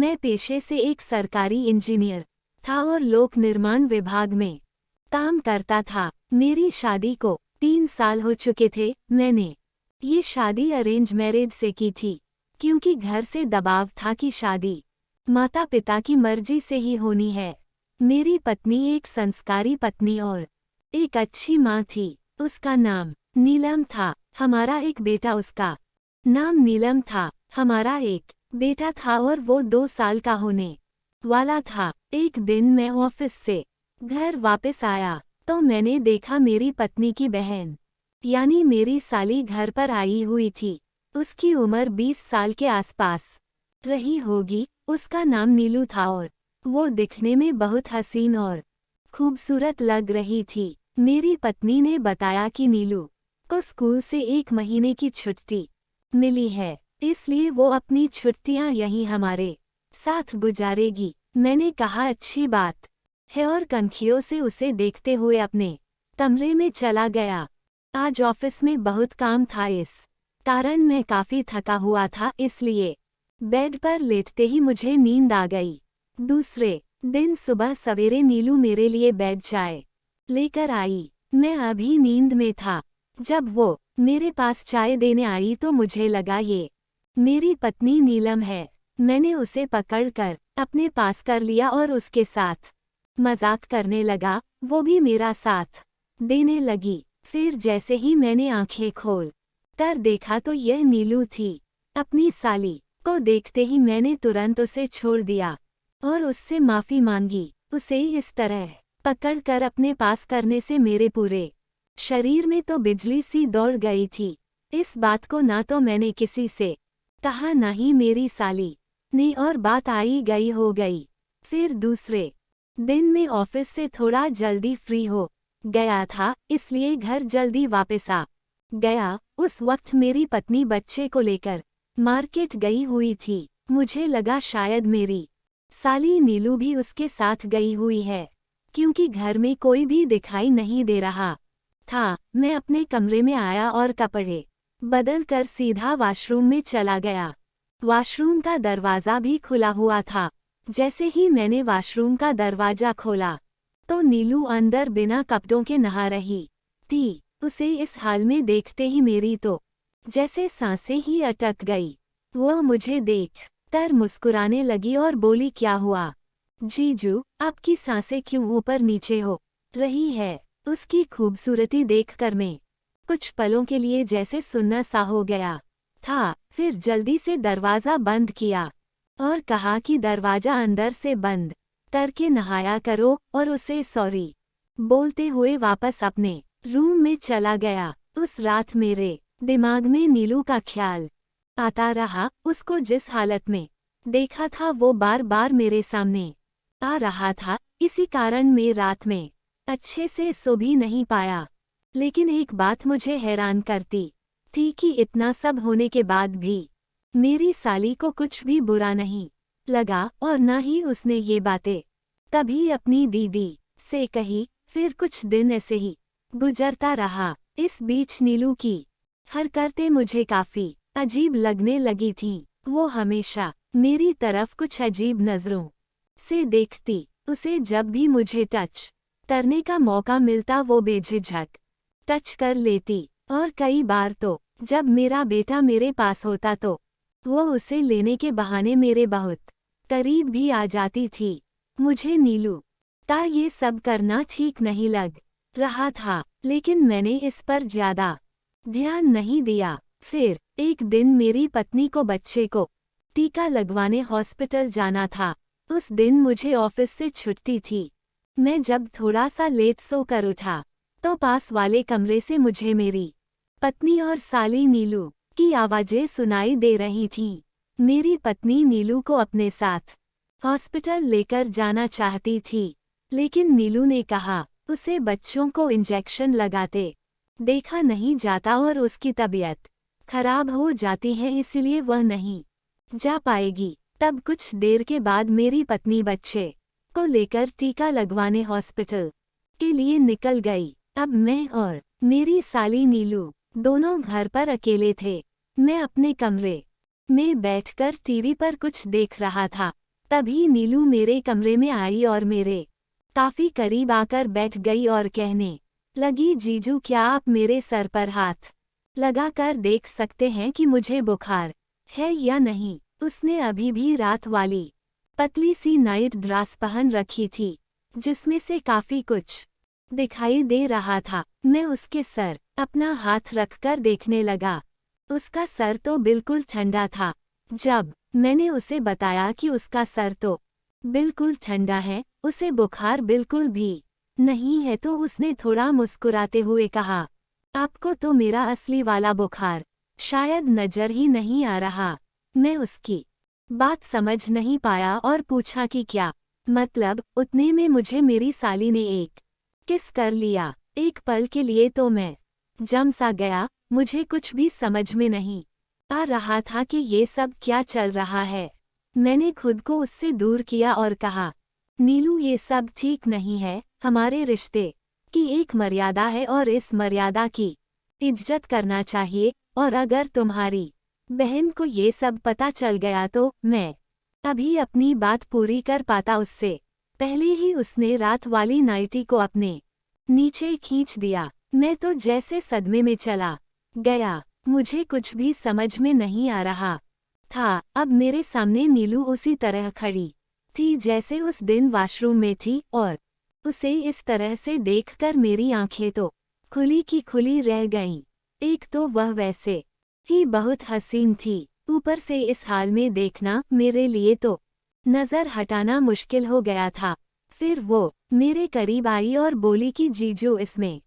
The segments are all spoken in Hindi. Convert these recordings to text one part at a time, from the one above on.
मैं पेशे से एक सरकारी इंजीनियर था और लोक निर्माण विभाग में काम करता था। मेरी शादी को 3 साल हो चुके थे। मैंने ये शादी अरेंज मैरिज से की थी, क्योंकि घर से दबाव था कि शादी माता पिता की मर्जी से ही होनी है। मेरी पत्नी एक संस्कारी पत्नी और एक अच्छी माँ थी। उसका नाम नीलम था। हमारा एक बेटा, उसका नाम नीलम था। हमारा एक बेटा था और वो 2 साल का होने वाला था। एक दिन मैं ऑफिस से घर वापस आया तो मैंने देखा मेरी पत्नी की बहन यानी मेरी साली घर पर आई हुई थी। उसकी उम्र 20 साल के आसपास रही होगी। उसका नाम नीलू था और वो दिखने में बहुत हसीन और खूबसूरत लग रही थी। मेरी पत्नी ने बताया कि नीलू को स्कूल से 1 महीने की छुट्टी मिली है, इसलिए वो अपनी छुट्टियां यहीं हमारे साथ गुजारेगी। मैंने कहा अच्छी बात है और कनखियों से उसे देखते हुए अपने कमरे में चला गया। आज ऑफिस में बहुत काम था, इस कारण मैं काफी थका हुआ था, इसलिए बेड पर लेटते ही मुझे नींद आ गई। दूसरे दिन सुबह सवेरे नीलू मेरे लिए बेड चाय लेकर आई। मैं अभी नींद में था। जब वो मेरे पास चाय देने आई तो मुझे लगा ये मेरी पत्नी नीलम है। मैंने उसे पकड़कर अपने पास कर लिया और उसके साथ मजाक करने लगा। वो भी मेरा साथ देने लगी। फिर जैसे ही मैंने आंखें खोल कर देखा तो यह नीलू थी। अपनी साली को देखते ही मैंने तुरंत उसे छोड़ दिया और उससे माफी मांगी। उसे इस तरह पकड़कर अपने पास करने से मेरे पूरे शरीर में तो बिजली सी दौड़ गई थी। इस बात को ना तो मैंने किसी से कहा, ना ही मेरी साली ने, और बात आई गई हो गई। फिर दूसरे दिन में ऑफिस से थोड़ा जल्दी फ्री हो गया था, इसलिए घर जल्दी वापस आ गया। उस वक्त मेरी पत्नी बच्चे को लेकर मार्केट गई हुई थी। मुझे लगा शायद मेरी साली नीलू भी उसके साथ गई हुई है, क्योंकि घर में कोई भी दिखाई नहीं दे रहा था। मैं अपने कमरे में आया और कपड़े बदल कर सीधा वॉशरूम में चला गया। वॉशरूम का दरवाज़ा भी खुला हुआ था। जैसे ही मैंने वॉशरूम का दरवाज़ा खोला तो नीलू अंदर बिना कपड़ों के नहा रही थी। उसे इस हाल में देखते ही मेरी तो जैसे सांसें ही अटक गई। वह मुझे देख कर मुस्कुराने लगी और बोली, क्या हुआ जीजू, आपकी सांसें क्यों ऊपर नीचे हो रही है? उसकी खूबसूरती देखकर मैं कुछ पलों के लिए जैसे सुन्ना सा हो गया था। फिर जल्दी से दरवाज़ा बंद किया और कहा कि दरवाज़ा अंदर से बंद करके नहाया करो, और उसे सॉरी बोलते हुए वापस अपने रूम में चला गया। उस रात मेरे दिमाग में नीलू का ख्याल आता रहा। उसको जिस हालत में देखा था वो बार बार मेरे सामने आ रहा था। इसी कारण मैं रात में अच्छे से सो भी नहीं पाया। लेकिन एक बात मुझे हैरान करती थी कि इतना सब होने के बाद भी मेरी साली को कुछ भी बुरा नहीं लगा, और न ही उसने ये बातें कभी अपनी दीदी से कही। फिर कुछ दिन ऐसे ही गुजरता रहा। इस बीच नीलू की हरकतें मुझे काफी अजीब लगने लगी थीं। वो हमेशा मेरी तरफ कुछ अजीब नज़रों से देखती। उसे जब भी मुझे टच करने का मौका मिलता वो बेझिझक टच कर लेती, और कई बार तो जब मेरा बेटा मेरे पास होता तो वो उसे लेने के बहाने मेरे बहुत करीब भी आ जाती थी। मुझे नीलू का ये सब करना ठीक नहीं लग रहा था, लेकिन मैंने इस पर ज्यादा ध्यान नहीं दिया। फिर एक दिन मेरी पत्नी को बच्चे को टीका लगवाने हॉस्पिटल जाना था। उस दिन मुझे ऑफिस से छुट्टी थी। मैं जब थोड़ा सा लेट सोकर उठा तो पास वाले कमरे से मुझे मेरी पत्नी और साली नीलू की आवाज़ें सुनाई दे रही थीं। मेरी पत्नी नीलू को अपने साथ हॉस्पिटल लेकर जाना चाहती थी, लेकिन नीलू ने कहा उसे बच्चों को इंजेक्शन लगाते देखा नहीं जाता और उसकी तबीयत खराब हो जाती है, इसलिए वह नहीं जा पाएगी। तब कुछ देर के बाद मेरी पत्नी बच्चे को लेकर टीका लगवाने हॉस्पिटल के लिए निकल गई। अब मैं और मेरी साली नीलू दोनों घर पर अकेले थे। मैं अपने कमरे में बैठकर टीवी पर कुछ देख रहा था। तभी नीलू मेरे कमरे में आई और मेरे काफी करीब आकर बैठ गई और कहने लगी, जीजू क्या आप मेरे सर पर हाथ लगाकर देख सकते हैं कि मुझे बुखार है या नहीं। उसने अभी भी रात वाली पतली सी नाइट ड्रेस पहन रखी थी जिसमें से काफी कुछ दिखाई दे रहा था। मैं उसके सर अपना हाथ रखकर देखने लगा। उसका सर तो बिल्कुल ठंडा था। जब मैंने उसे बताया कि उसका सर तो बिल्कुल ठंडा है, उसे बुखार बिल्कुल भी नहीं है, तो उसने थोड़ा मुस्कुराते हुए कहा, आपको तो मेरा असली वाला बुखार शायद नजर ही नहीं आ रहा। मैं उसकी बात समझ नहीं पाया और पूछा कि क्या मतलब। उतने में मुझे मेरी साली ने एक किस कर लिया। एक पल के लिए तो मैं जम सा गया। मुझे कुछ भी समझ में नहीं आ रहा था कि ये सब क्या चल रहा है। मैंने खुद को उससे दूर किया और कहा, नीलू ये सब ठीक नहीं है। हमारे रिश्ते की एक मर्यादा है और इस मर्यादा की इज्जत करना चाहिए। और अगर तुम्हारी बहन को ये सब पता चल गया तो मैं अभी अपनी बात पूरी कर पाता उससे पहले ही उसने रात वाली नाइटी को अपने नीचे खींच दिया। मैं तो जैसे सदमे में चला गया। मुझे कुछ भी समझ में नहीं आ रहा था। अब मेरे सामने नीलू उसी तरह खड़ी थी जैसे उस दिन वॉशरूम में थी और उसे इस तरह से देखकर मेरी आंखें तो खुली की खुली रह गईं। एक तो वह वैसे ही बहुत हसीन थी, ऊपर से इस हाल में देखना मेरे लिए तो नजर हटाना मुश्किल हो गया था। फिर वो मेरे करीब आई और बोली कि जीजू इसमें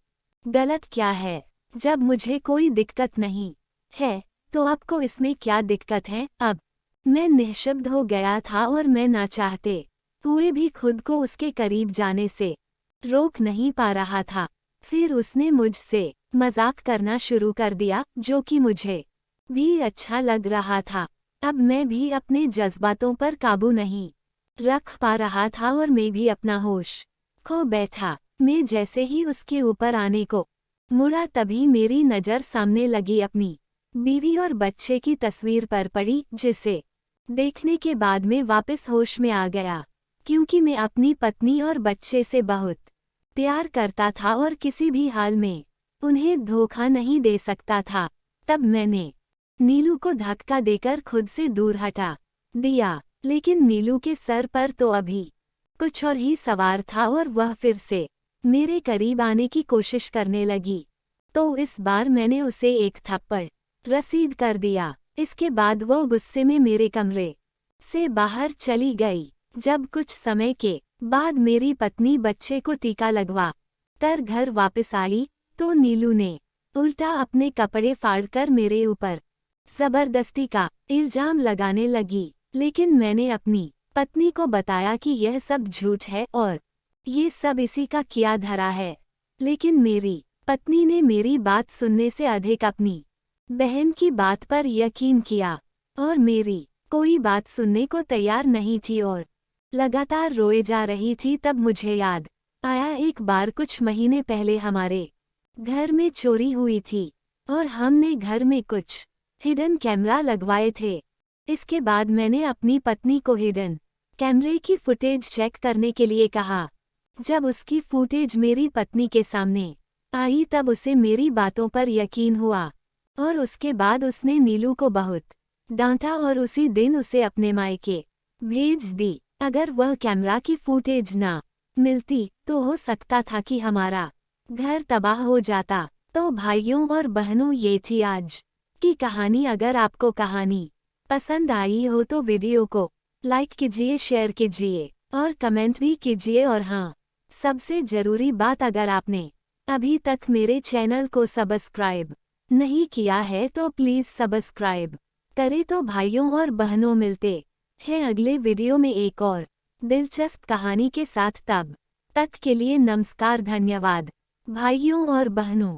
गलत क्या है। जब मुझे कोई दिक्कत नहीं है तो आपको इसमें क्या दिक्कत है। अब मैं निःशब्द हो गया था और मैं ना चाहते हुए भी खुद को उसके करीब जाने से रोक नहीं पा रहा था। फिर उसने मुझसे मजाक करना शुरू कर दिया जो कि मुझे भी अच्छा लग रहा था। अब मैं भी अपने जज्बातों पर काबू नहीं रख पा रहा था और मैं भी अपना होश खो बैठा। मैं जैसे ही उसके ऊपर आने को मुड़ा तभी मेरी नज़र सामने लगी अपनी बीवी और बच्चे की तस्वीर पर पड़ी, जिसे देखने के बाद मैं वापस होश में आ गया। क्योंकि मैं अपनी पत्नी और बच्चे से बहुत प्यार करता था और किसी भी हाल में उन्हें धोखा नहीं दे सकता था। तब मैंने नीलू को धक्का देकर खुद से दूर हटा दिया, लेकिन नीलू के सर पर तो अभी कुछ और ही सवार था और वह फिर से मेरे करीब आने की कोशिश करने लगी। तो इस बार मैंने उसे एक थप्पड़ रसीद कर दिया। इसके बाद वो गुस्से में मेरे कमरे से बाहर चली गई। जब कुछ समय के बाद मेरी पत्नी बच्चे को टीका लगवा कर घर वापस आई तो नीलू ने उल्टा अपने कपड़े फाड़कर मेरे ऊपर जबरदस्ती का इल्जाम लगाने लगी। लेकिन मैंने अपनी पत्नी को बताया कि यह सब झूठ है और ये सब इसी का किया धरा है। लेकिन मेरी पत्नी ने मेरी बात सुनने से अधिक अपनी बहन की बात पर यकीन किया और मेरी कोई बात सुनने को तैयार नहीं थी और लगातार रोए जा रही थी। तब मुझे याद आया एक बार कुछ महीने पहले हमारे घर में चोरी हुई थी और हमने घर में कुछ हिडन कैमरा लगवाए थे। इसके बाद मैंने अपनी पत्नी को हिडन कैमरे की फुटेज चेक करने के लिए कहा। जब उसकी फुटेज मेरी पत्नी के सामने आई तब उसे मेरी बातों पर यकीन हुआ और उसके बाद उसने नीलू को बहुत डांटा और उसी दिन उसे अपने मायके भेज दी। अगर वह कैमरा की फुटेज ना मिलती तो हो सकता था कि हमारा घर तबाह हो जाता। तो भाइयों और बहनों, ये थी आज की कहानी। अगर आपको कहानी पसंद आई हो तो वीडियो को लाइक कीजिए, शेयर कीजिए और कमेंट भी कीजिए। और हाँ, सबसे ज़रूरी बात, अगर आपने अभी तक मेरे चैनल को सब्सक्राइब नहीं किया है तो प्लीज़ सब्सक्राइब करें। तो भाइयों और बहनों, मिलते हैं अगले वीडियो में एक और दिलचस्प कहानी के साथ। तब तक के लिए नमस्कार, धन्यवाद भाइयों और बहनों।